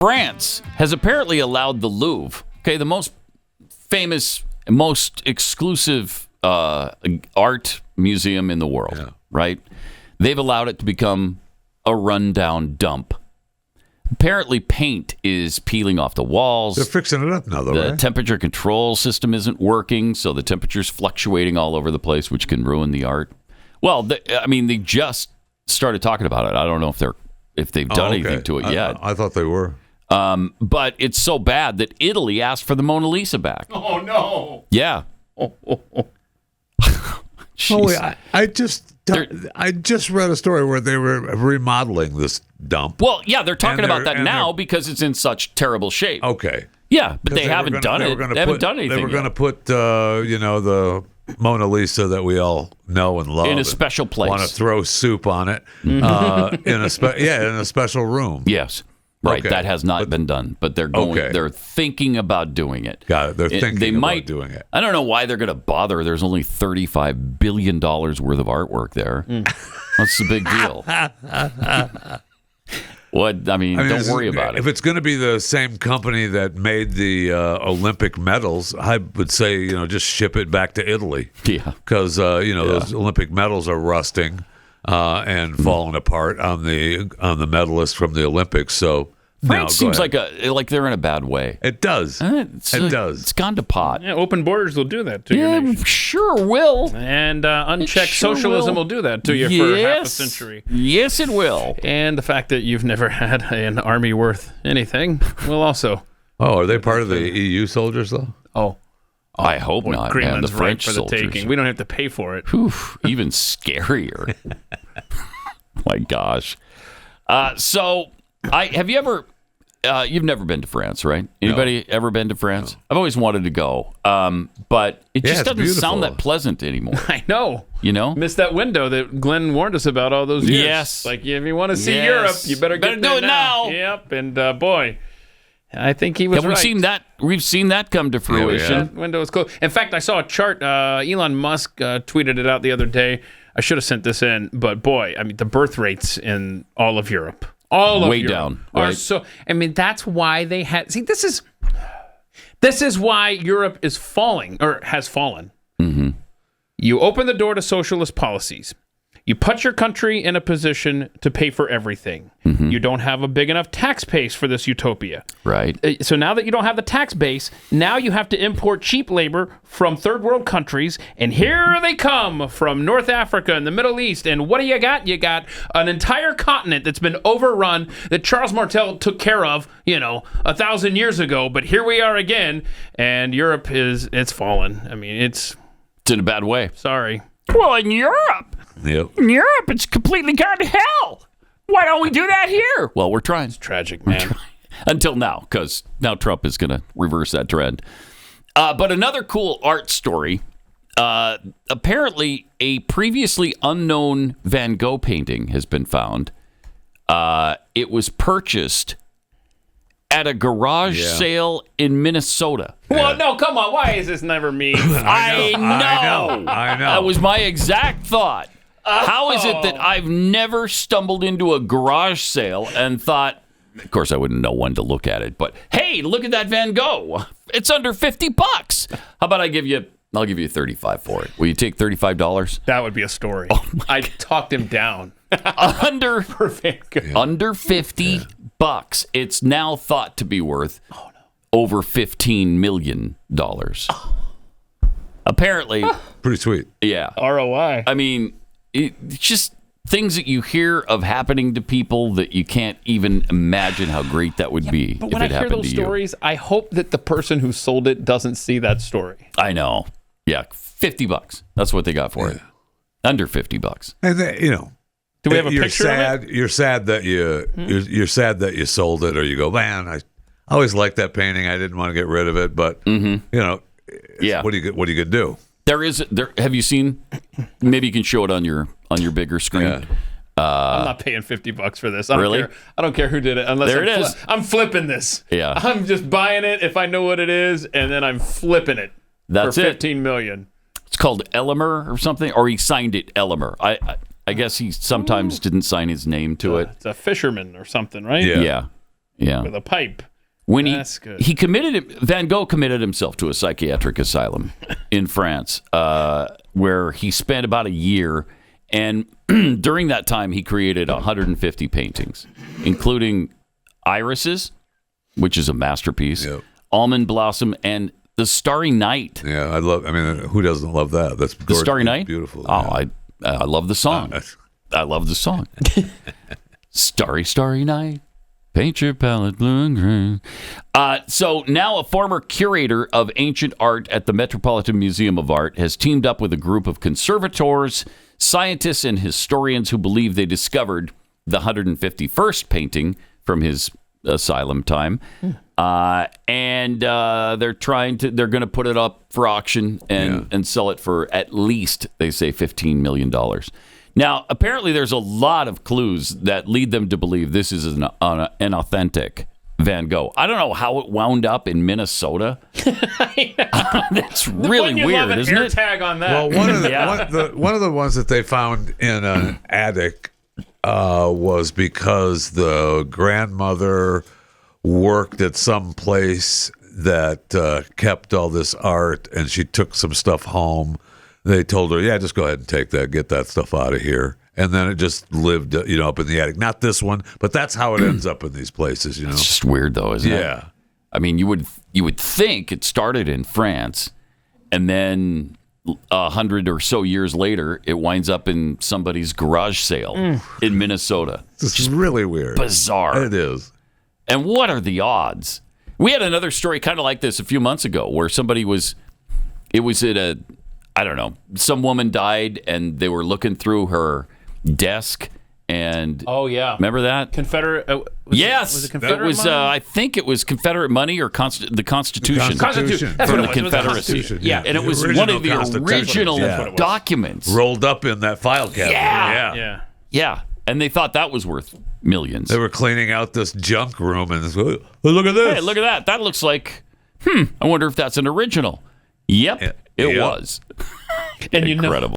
France has apparently allowed the Louvre, okay, the most famous, most exclusive art museum in the world, right? They've allowed it to become a rundown dump. Apparently, paint is peeling off the walls. They're fixing it up now, though, The right? temperature control system isn't working, so the temperature's fluctuating all over the place, which can ruin the art. Well, they just started talking about it. I don't know if they've done anything to it yet. I thought they were. But it's so bad that Italy asked for the Mona Lisa back. Oh, no. Yeah. I just read a story where they were remodeling this dump. Well, yeah, they're talking about that now because it's in such terrible shape. Okay. Yeah, but they haven't done it. They haven't done anything. They were going to put, the Mona Lisa that we all know and love in a special place. Want to throw soup on it in a special room. Yes. Right, Okay. that has not been done, but they're going. Okay. They're thinking about doing it. Got it. They're thinking about doing it. I don't know why they're going to bother. There's only $35 billion worth of artwork there. What's the big deal? Don't worry about it. If it's going to be the same company that made the Olympic medals, I would say just ship it back to Italy. Yeah, because those Olympic medals are rusting and falling apart on the medalists from the Olympics. So France seems like they're in a bad way. It does. It does. It's gone to pot. Yeah, open borders will do that to your nation. Sure will. And unchecked socialism will do that to you for half a century. Yes, it will. And the fact that you've never had an army worth anything will also. Oh, are they part of the EU soldiers, though? Oh. I hope not. Greenland's man. The French right for the soldiers. taking. We don't have to pay for it. Even scarier. My gosh. Have you ever? You've never been to France, right? Anybody ever been to France? No. I've always wanted to go, but it just doesn't sound that pleasant anymore. I know. Missed that window that Glenn warned us about all those years. Yes. Like if you want to see Europe, you better do it now. Yep. And boy. I think he was right. We've seen that come to fruition. That window is closed. In fact, I saw a chart. Elon Musk tweeted it out the other day. I should have sent this in, but boy, the birth rates in all of Europe, way down, are right? so. That's why they had. See, this is why Europe is falling or has fallen. Mm-hmm. You open the door to socialist policies. You put your country in a position to pay for everything. Mm-hmm. You don't have a big enough tax base for this utopia. Right. So now that you don't have the tax base, now you have to import cheap labor from third world countries. And here they come from North Africa and the Middle East. And what do you got? You got an entire continent that's been overrun that Charles Martel took care of, 1,000 years ago. But here we are again. And Europe it's fallen. It's in a bad way. Sorry. Well, in Europe. Yep. In Europe, it's completely gone to hell. Why don't we do that here? Well, we're trying. It's tragic, man. Until now, because now Trump is going to reverse that trend. But another cool art story. Apparently, a previously unknown Van Gogh painting has been found. It was purchased at a garage sale in Minnesota. Well, no, come on. Why is this never me? I know. That was my exact thought. How is it that I've never stumbled into a garage sale and thought, of course I wouldn't know when to look at it, but hey, look at that Van Gogh. It's under $50. How about I'll give you $35 for it. Will you take $35? That would be a story. I talked him down. Under $50. It's now thought to be worth over $15 million. Apparently. Pretty sweet. Yeah. ROI. It's just things that you hear of happening to people that you can't even imagine how great that would be but if when it I hear happened those to you. stories, I hope that the person who sold it doesn't see that story. I know. Yeah, $50. That's what they got for it. Under $50. And do we have a picture of it? You're sad that you're sad that you sold it, or you go, man, I always liked that painting. I didn't want to get rid of it, but what are you gonna do? Have you seen? Maybe you can show it on your bigger screen. Yeah. I'm not paying $50 for this. I don't care who did it. Unless there it is. I'm flipping this. Yeah. I'm just buying it if I know what it is, and then I'm flipping it. That's for it. $15 million. It's called Elimar or something, or he signed it Elimar. I guess he sometimes didn't sign his name to it. It's a fisherman or something, right? Yeah. Yeah. with a pipe. When That's good. Van Gogh committed himself to a psychiatric asylum in France, where he spent about a year. And during that time, he created 150 paintings, including irises, which is a masterpiece, almond blossom, and the Starry Night. Yeah, who doesn't love that? That's the Starry Night. Beautiful. Oh, yeah. I love the song. I love the song. Starry, starry night. Paint your palette blue and green. So now a former curator of ancient art at the Metropolitan Museum of Art has teamed up with a group of conservators, scientists, and historians who believe they discovered the 151st painting from his asylum time. And they're going to put it up for auction and sell it for at least, they say, $15 million. Now, apparently there's a lot of clues that lead them to believe this is an authentic Van Gogh. I don't know how it wound up in Minnesota. That's really weird, isn't it? Tag on that. Well, one of the ones that they found in an attic was because the grandmother worked at some place that kept all this art, and she took some stuff home. They told her, just go ahead and take that, get that stuff out of here. And then it just lived, up in the attic. Not this one, but that's how it ends up in these places, It's just weird, though, isn't it? Yeah. I mean, you would think it started in France, and then 100 or so years later, it winds up in somebody's garage sale in Minnesota. This is really weird. Bizarre. It is. And what are the odds? We had another story kind of like this a few months ago where somebody it was at I don't know, some woman died and they were looking through her desk and remember that? Confederate yes, was it Confederate it was money? I think it was Confederate money or the Constitution. Constitution. That's from what the it was. Confederacy. Yeah. And it was one of the original documents rolled up in that file cabinet. Yeah. And they thought that was worth millions. They were cleaning out this junk room and look at this. Hey, look at that. That looks like I wonder if that's an original. Yep. It was. And incredible.